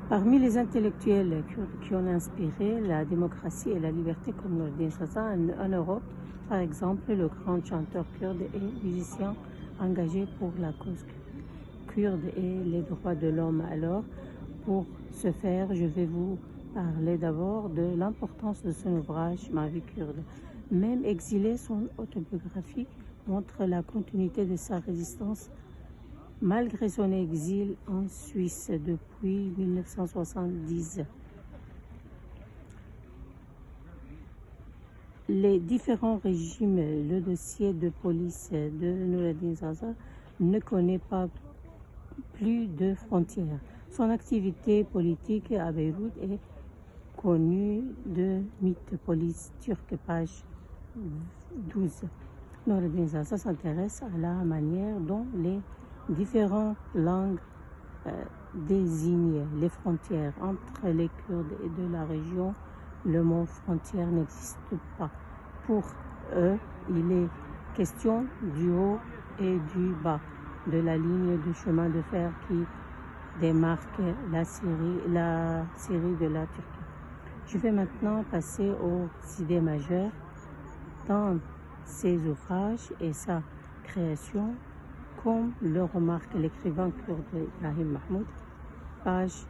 Parmi les intellectuels qui ont inspiré la démocratie et la liberté comme Nourdin Sassa en Europe, par exemple, le grand chanteur kurde et musicien engagé pour la cause kurde et les droits de l'homme. Alors, pour ce faire, je vais vous parler d'abord de l'importance de son ouvrage « Ma vie kurde ». Même exilé, son autobiographie montre la continuité de sa résistance malgré son exil en Suisse depuis 1970. Les différents régimes, le dossier de police de Nourdin Sassa ne connaît pas plus de frontières. Son activité politique à Beyrouth est connue de mythe police turque, page 12. Nourdin Sassa s'intéresse à la manière dont les différentes langues désignent les frontières entre les Kurdes et de la région. Le mot frontière n'existe pas. Pour eux, il est question du haut et du bas de la ligne de chemin de fer qui démarque la Syrie de la Turquie. Je vais maintenant passer aux idées majeures dans ses ouvrages et sa création, comme le remarque l'écrivain kurde Ibrahim Mahmoud, page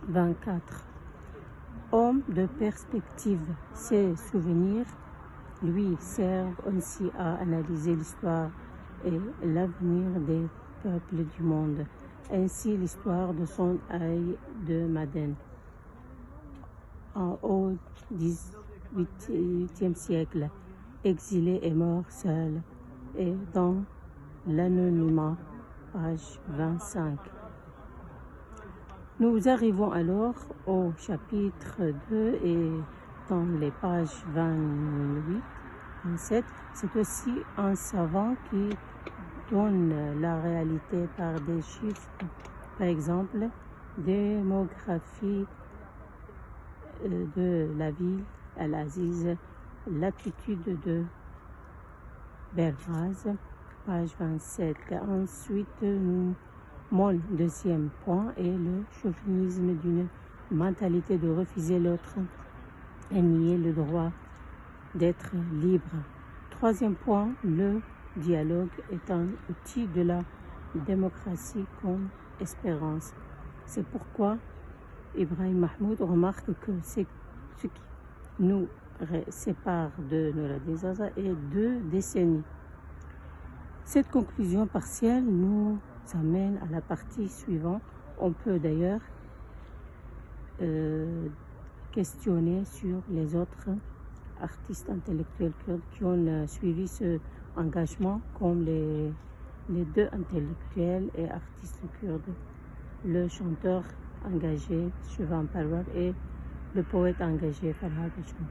24. Homme de perspective, ses souvenirs lui servent aussi à analyser l'histoire et l'avenir des peuples du monde. Ainsi, l'histoire de son œil de Madène. Au XVIIIe siècle, exilé et mort seul et dans l'anonymat, page 25. Nous arrivons alors au chapitre 2 et dans les pages 28-27, c'est aussi un savant qui donne la réalité par des chiffres. Par exemple, démographie de la ville Al-Aziz, l'attitude de Bergaz, page 27. Ensuite, mon deuxième point est le chauvinisme d'une mentalité de refuser l'autre et nier le droit d'être libre. Troisième point, le dialogue est un outil de la démocratie comme espérance. C'est pourquoi Ibrahim Mahmoud remarque que ce qui nous sépare de Nourdin Sassa est 2 décennies. Cette conclusion partielle nous amène à la partie suivante. On peut d'ailleurs questionner sur les autres artistes intellectuels kurdes qui ont suivi ce engagement, comme les 2 intellectuels et artistes kurdes, le chanteur engagé Şövan Parvar et le poète engagé Farhad Ajman.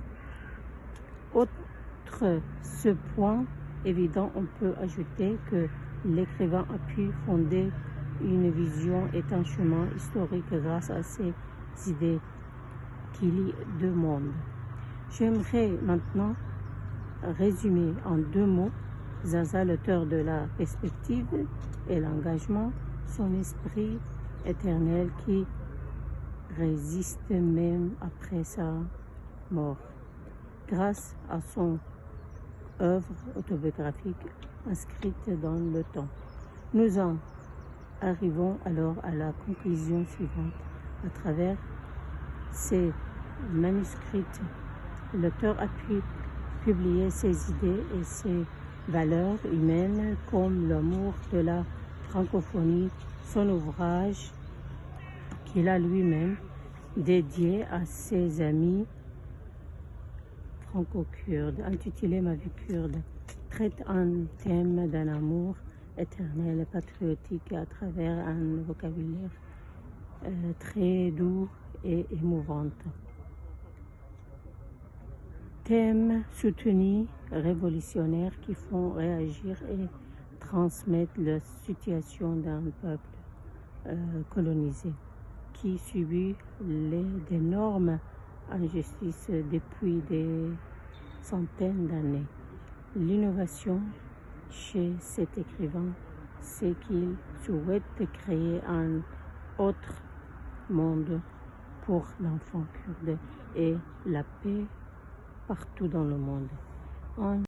Autre ce point évident, on peut ajouter que l'écrivain a pu fonder une vision et un chemin historique grâce à ses idées qui lient 2 mondes. J'aimerais maintenant résumer en 2 mots Sassa, l'auteur de la perspective et l'engagement, son esprit éternel qui résiste même après sa mort. Grâce à son œuvre autobiographique inscrite dans le temps. Nous en arrivons alors à la conclusion suivante. À travers ces manuscrits, l'auteur a pu publier ses idées et ses valeurs humaines comme l'amour de la francophonie, son ouvrage qu'il a lui-même dédié à ses amis franco-kurdes, intitulé Ma vie kurde, traite un thème d'un amour éternel et patriotique à travers un vocabulaire très doux et émouvant. Thèmes soutenus, révolutionnaires qui font réagir et transmettent la situation d'un peuple colonisé qui subit d'énormes injustices depuis des centaines d'années. L'innovation chez cet écrivain, c'est qu'il souhaite créer un autre monde pour l'enfant kurde et la paix partout dans le monde.